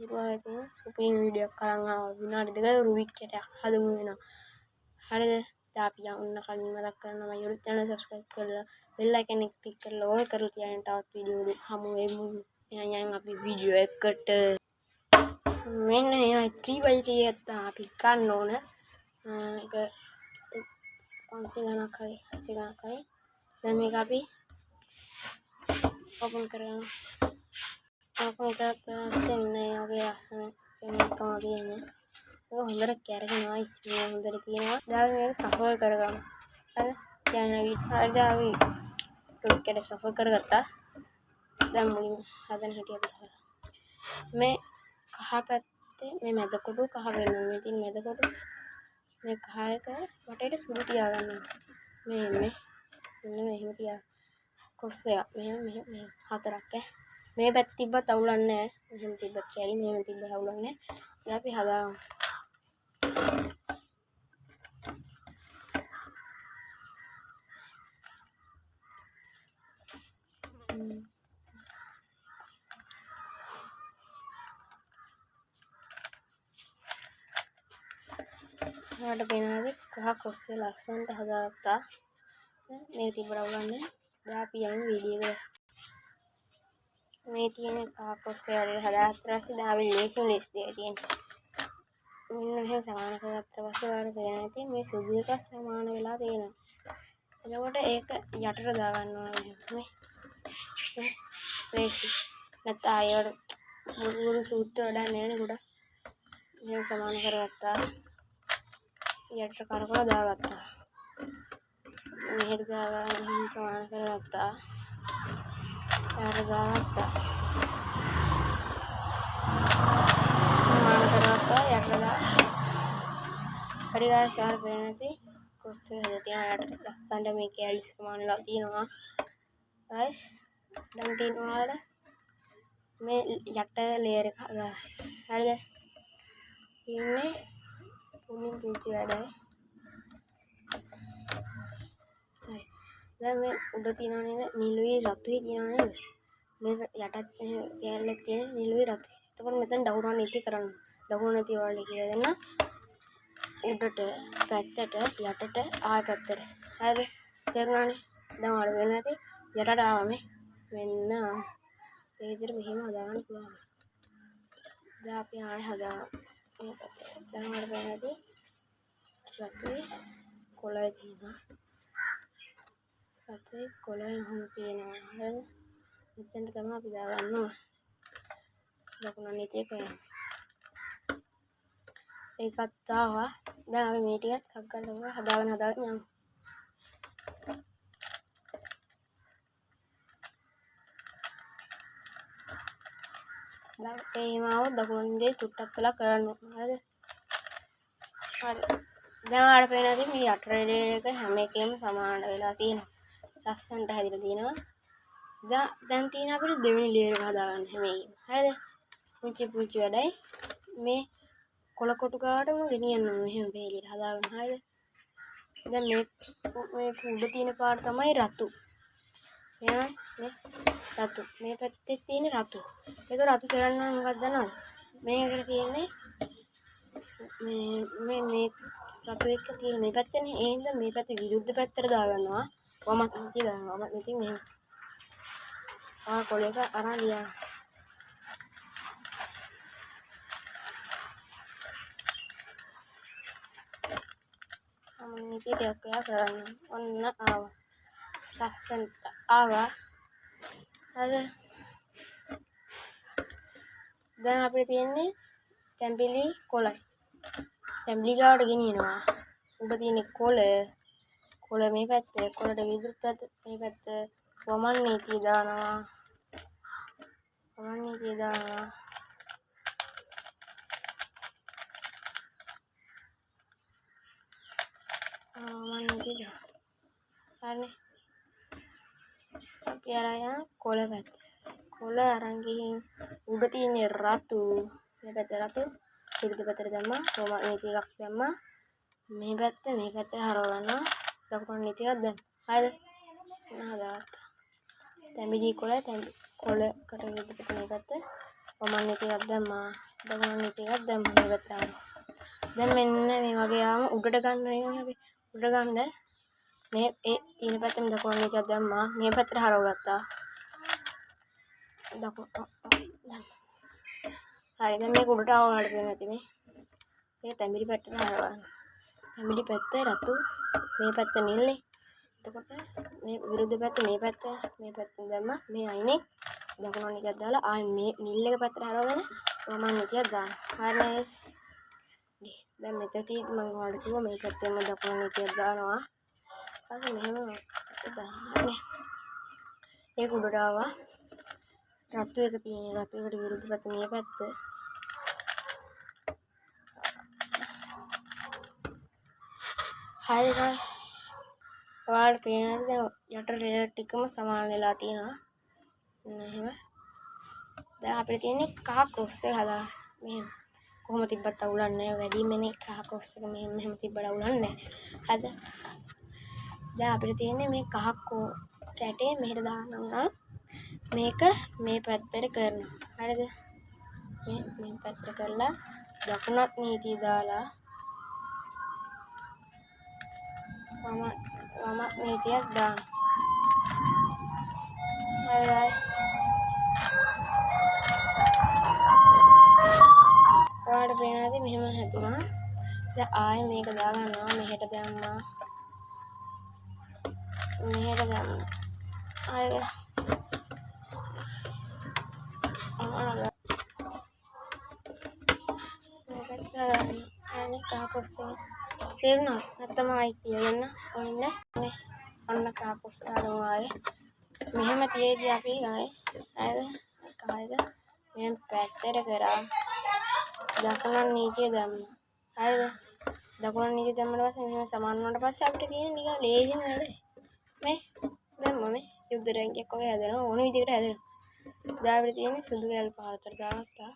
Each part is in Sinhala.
ඉරුවා තියෙන සුපින් වීඩියෝ එකක් අරන් ආවා. විනාඩි 2 රුබික් කැටයක් හදමු වෙනවා. හරිද? දැන් අපි යන්න කලින් මතක් කරනවා මම YouTube channel subscribe කරලා bell icon එක click කරලා all කරලා තියාගෙන තවත් වීඩියෝ දෙක හමු වෙමු. එහෙනම් අපි වීඩියෝ එකට මෙන්න මේ 3x3 එක අපි ගන්න ඕන. ඒක 500 ගණක් හරි 800 ගණක් හරි. දැන් මේක අපි open කරගමු. open කරලා පස්සේ මේ වගේ ලස්සන කෙනෙක් තමයි තියෙන්නේ. ඒක හොඳට කැරගෙනවා ඉස්මේ හොඳට තියෙනවා. දැන් මේක සෆල් කරගමු. හරි. දැන් හරිද අපි රුබික්කට සෆල් කරගත්තා. දැන් මුලින් හදන හැටි අපි මේ කහ පැත්තේ මේ මැද කොටු කහ වෙනවා. මේ තියෙන මැද කොටු මේ කහ එක වටේට සුදු තියාගන්න. මෙන්න මෙහෙම තියා. ක්‍රොස් එක මෙහෙම හතරක් ඈ. මේ පැත්ත තිබ්බත් අවුලක් නැහැ. මෙහෙම තිබ්බත් කැලි මෙහෙම තිබ්බත් අවුලක් නැහැ. දැන් අපි හදාගමු. මට පේනවාද කහ ක්‍රොස් එක ලස්සනට හදාගත්තා. මේ තිබ්බ අවුලක් නැහැ. දැන් අපි යමු වීඩියෝ එකට. මේ තියෙන කහ ක්‍රොස් එක හදාගත්තා පස්සේ දැන් අපි ලේසියෙන් දෙක තියෙන්නේ. මෙන්න මෙහෙම සමාන කරගත්තා පස්සේ ඔයාලට පේනවා ඇති මේ සුදු එක සමාන වෙලා තියෙනවා. එතකොට ඒක යටට දාගන්න ඕනේ මේ. ලේසි. නැත්නම් ආයෙත් මුළු සූට් එක වඩා නෑනේ ගොඩක්. මෙහෙම සමාන කරගත්තා. යටට කරකවලා දාගත්තා. මෙහෙට දාගන්න සමාන කරගත්තා. යට දාගත්තා. සමාන කරගත්තා යට දාගත්තා. හරි guys ඔයාලට පේන්නේ නැති ක්‍රොස් එක හදලා තියෙනවා යට ලස්සනට මේ කැලි සමානලා තියෙනවා. guys දැන් තියෙනවා ඔයාලට මේ යට ලේයර් එක හදා. හරිද? ඉන්නේ පුංචි පුංචි වැඩයි. හරි. දැන් මේ උඩ තියෙනව නේද? නිලුයි රතුයි තියෙනව නේද? මේ යටත් කැලේ තියෙන නිලුයි රතුයි. එතකොට මෙතන දකුණු නැති කරන්න. දකුණු නැති ඔයාලට කියලා දෙන්න. උඩට පැත්තට යටට ආය පැත්තට. හරිද? තේරුණානේ? දැන් ඔයාලට වෙන්නේ නැති යටට ආවම මෙන්න මේ විදිහට මෙහෙම හදාගන්න පුළුවන්. දැන් අපි ආය හදාගමු. මේ පැත්තට. දැන් ඔයාලට වෙන්නේ නැති රතුයි කොළයි තියෙනවා. රතුයි කොළයි හම් තියෙනවා. හරිද? මෙතෙන්ට තමයි අපි දාගන්න ඕන. දකුණු නැති එක ඒකත් ආවා. දැන් අපි මේ ටිකත් අග්ගලව හදාගෙන යමු. දැන් එහෙම આવොත් දකුණු දෙය චුට්ටක් කළා කරන්න ඕන. හරිද? හරි. දැන් ආඩ පේනදී මේ යටරේ එක හැම එකෙම සමාන වෙලා තියෙනවා. ලස්සනට හැදිලා තියෙනවා. දැන් තියෙන අපිට දෙවෙනි ලේයර් එක හදාගන්න හැමෙම. හරිද? පුංචි පුංචි වැඩයි. මේ කොළ කොටු ගාටම ගෙනියන්න ඕනේ මෙහෙම වේලියට හදාගන්න. හරිද? දැන් මේ උඩ තියෙන පාට තමයි රතු. එහෙනම් මේ රතු. මේ පැත්තේ තියෙන රතු. ඒතර අපි කරන්න ඕනේ මොකක්ද දන්නවද? මේකට තියෙන්නේ මේ රතු එක තියෙන මේ පැත්තනේ. ඒ හින්දා මේ පැත්තේ විරුද්ධ පැත්තට දාගන්නවා. වමත් නැති දානවා. වමත් නැති මෙහෙම. කොළ එක අරන් ලියන්න. මේක ටිකක් කරන්න. ඔන්න ආවා. ලස්සනට ආවා. හරි. දැන් අපිට තියෙන්නේ තැඹිලි කොළයි. තැඹිලි ගාවට ගෙනියනවා. උඩ තියෙන කොළ මේ පැත්තේ කොළට විදුලි පැත්ත මේ පැත්ත වමන්නේ තියදානවා. වමන්නේ තියදානවා. හරි. අපි අරන් කොළ පැත්ත. කොළ අරන් ගිහින් උඩ තියෙන රතු මේ පැත්ත රතු විරුද්ධ පැත්තට දැම්මා. කොහොම මේ ටිකක් දැම්මා. මේ පැත්ත හරව ගන්නවා. දකුණු ටිකක් දැම්මා. හරිද? හදාගත්තා. තැඹිලි කොළකට විරුද්ධ පැත්ත මේ පැත්ත කොමන් ටිකක් දැම්මා. දකුණු ටිකක් දැම්මා මේ පැත්තට. දැන් මෙන්න මේ වගේ ආවම උඩට ගන්න නේ අපි. උඩට ගන්න මේ ඒ තියෙන පැත්තෙන් දකුණු ටිකක් දැම්මා. මේ පැත්තට හරව ගත්තා. දකුණු හරි දැන් මේක උඩට ආවම පේන්නේ නැති මේ. ඒක තැඹිලි පැත්තට හරවන්න. තැඹිලි පැත්ත රතු මේ පැත්ත නිල්නේ. එතකොට මේ විරුද්ධ පැත්ත මේ පැත්තෙන් දැම්මා. මේ අයිනේ දකුණු ටිකක් දාලා ආයෙ මේ නිල් එක පැත්තට හරවගෙන කොමන් ටිකක් දාන්න. හරිනේ. දැන් මෙතනදී මම ඔයාලට කිව්වා මේ පැත්තෙන්ම දකුණු ටිකක් දානවා. ඊට මෙහෙම දාන්නේ. ඒක උඩට ආවා. රතු එක තියෙන රතු එකට විරුද්ධ පැත්ත මේ පැත්ත. හරි guys. ඔයාලට පේනවාද දැන් යට ලේයර් ටිකම සමාන වෙලා තියෙනවා. එහෙම. දැන් අපිට තියෙන්නේ කහ ක්‍රොස් එක හදාගන්න. මෙහෙම. කොහොම තිබ්බත් අවුලන්නේ නැහැ. වැඩිමනේ කහ ක්‍රොස් එක මෙහෙම තිබ්බට අවුලන්නේ නැහැ. හරිද? දැන් අපිට තියෙන්නේ මේ කහ කැටේ මෙහෙට දානවා. මේක මේ පැත්තට කරනවා. හරිද? මේ පැත්තට කරලා දකුණත් නීතිය දාලා වම නීතියක් දාන්න. හරි guys. ඔයාලට පේනවාද මෙහෙම හැදුනා. දැන් ආයෙ මේක දාගන්නවා. මෙහෙට දැම්මා. මෙහෙට දැම්මා. හරිද? තේරුණා? නැත්තම් ආයි කියන්න ඕනේ. අන්න කාපොස් දානවා ආයේ. මෙහෙම තියේදී අපි guys හරිද? කායද මෙහෙම පැත්තට කරා. දකුණු නීතිය දැම්මා. හරිද? දකුණු නීතිය දැම්මම පස්සේ මෙහෙම සමාන වුණාට පස්සේ අපිට තියෙන නිකන් ලේසිම වැඩේ. මේ දැම්මනේ යුද්ධ රැංකියක් වගේ හැදෙනවා. ඕන විදිහකට හැදෙනවා. දැන් අපිට තියෙන්නේ සුදු කැල් පාලතර දාගත්තා.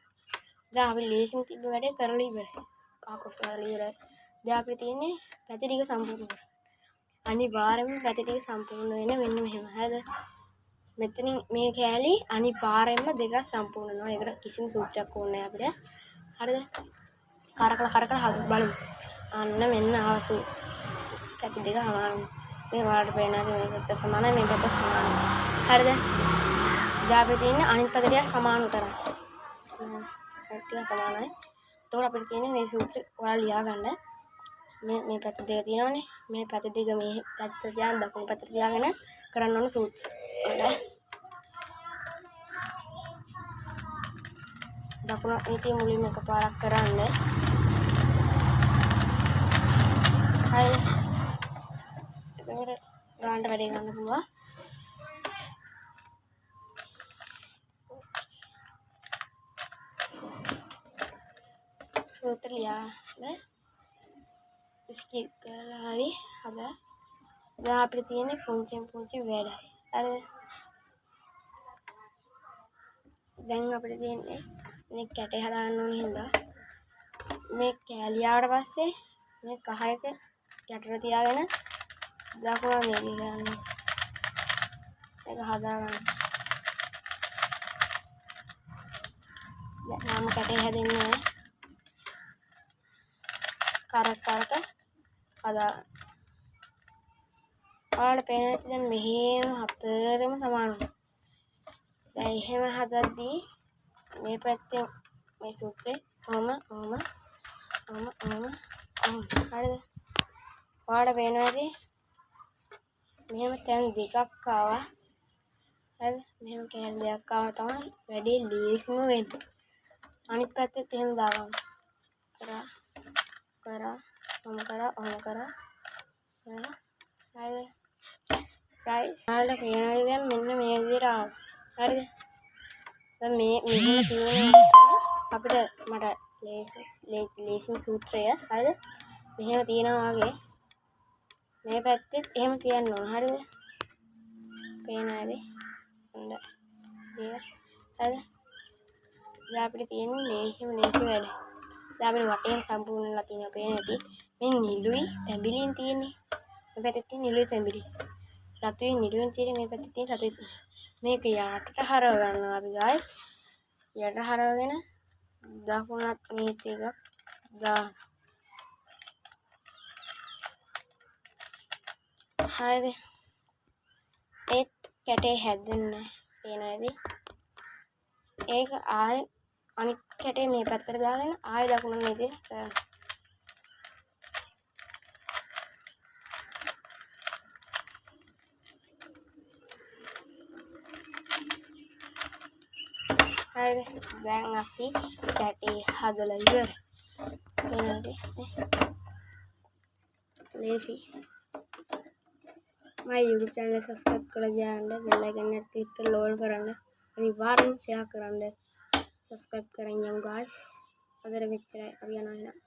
දැන් අපි ලේසිම තිබ්බ වැඩේ කරලා ඉවරයි. කාපොස් දාලා ඉවරයි. දැන් අපිට තියෙන්නේ පැති ටික සම්පූර්ණ කරන්න. අනිවාර්යයෙන්ම පැති ටික සම්පූර්ණ වෙන්න මෙන්න මෙහෙම. හරිද? මෙතනින් මේ කෑලි අනිවාර්යයෙන්ම දෙක සම්පූර්ණ වෙනවා. ඒකට කිසිම සූත්‍රයක් ඕනේ නැහැ අපිට. හරිද? කරකලා බලමු. අන්න මෙන්න ආසු. පැති දෙක සමානයි. මේ වලට පේනවා මේ පැත්ත සමානයි මේ පැත්ත සමානයි. හරිද? දැන් අපිට තියෙන්නේ අනිත් පැත්ත ටික සමාන කරන්න. ටික සමානයි. එතකොට අපිට තියෙන්නේ මේ සූත්‍රය ඔයාලා ලියා ගන්න. මේ පැත්ත දෙක තියෙනවනේ. මේ පැත්ත දෙක මේ පැත්ත තියාගෙන දකුණු පැත්තට තියාගෙන කරන්න ඕන සූත්‍රය. දකුණු නීතිය මුලින්ම එකපාරක් කරන්න. හරි. එතකොට ගානට වැඩි ගන්න පුළුවන්. සූත්‍රය ලියාගෙන ස්කිප් කරලා හරි හදා. දැන් අපිට තියෙන්නේ පුංචි වැඩයි. හරිද? දැන් අපිට තියෙන්නේ මේ කැටේ හදාගන්න ඕනේ හින්දා මේ කෑලියාවට පස්සේ මේ කහ එක යටට තියාගෙන දකුණු නීතිය ගන්න. ඒක හදාගන්න. දැන් නම් කැටේ හැදෙන්නේ කරක හදා. ඔයාලට පේනවා දැන් මෙහෙම හතරම සමානයි. දැන් එහෙම හදද්දී මේ පැත්තෙන් මේ සූත්‍රේ ඔහම හරිද? ඔයාලට පේනවාද මෙහෙම තැන් දෙකක් ආවා. හරිද? මෙහෙම කෑලි දෙකක් ආවා තමයි වැඩේ ලේසිම වෙන්නේ. අනිත් පැත්තෙත් එහෙම දාගන්න. කරා ඔහම කරා හරිද? guys ඔයාලට පේනවාද දැන් මෙන්න මේ විදිහට ආවා. හරිද? දැන් මේ මෙහෙම තියෙනවා අපිට මට ලේසිම සූත්‍රය. හරිද? මෙහෙම තියෙනවා වගේ මේ පැත්තෙත් එහෙම තියන්න ඕන. හරිද? පේනවාද? හොඳයි. හරිද? දැන් අපිට තියෙන්නේ ලේසිම වැඩ. දැන් අපිට වටේම සම්පූර්ණ වෙලා තියෙනවා පේන ඇති. මේ නිලුයි තැඹිලින් තියෙන්නේ. මේ පැත්තේ තියෙන නිලුයි තැඹිලි. රතුයි නිලුයි තියෙන්නේ මේ පැත්තේ තියෙන රතුයි. මේක යාටට හරව ගන්නවා අපි guys. යට හරවගෙන දකුණත් මේත් එකක් දාන්න. හරිද? ඒත් කැටේ හැදෙන්නේ පේනවාද? ඒක ආයෙ අනිත් කැටේ මේ පැත්තට දාගෙන ආයෙ දකුණ මේදේ කරන්න. හරිද? දැන් අපි කැටේ හදලා ඉවරයි. පේනවාද? ලේසි. my YouTube channel subscribe කරලා ගියාන්න bell icon එක click කරලා all කරන්න. අනිවාර්යෙන් share කරන්න. subscribe කරන් යමු guys. අදට මෙච්චරයි. අපි යනවා එහෙනම්.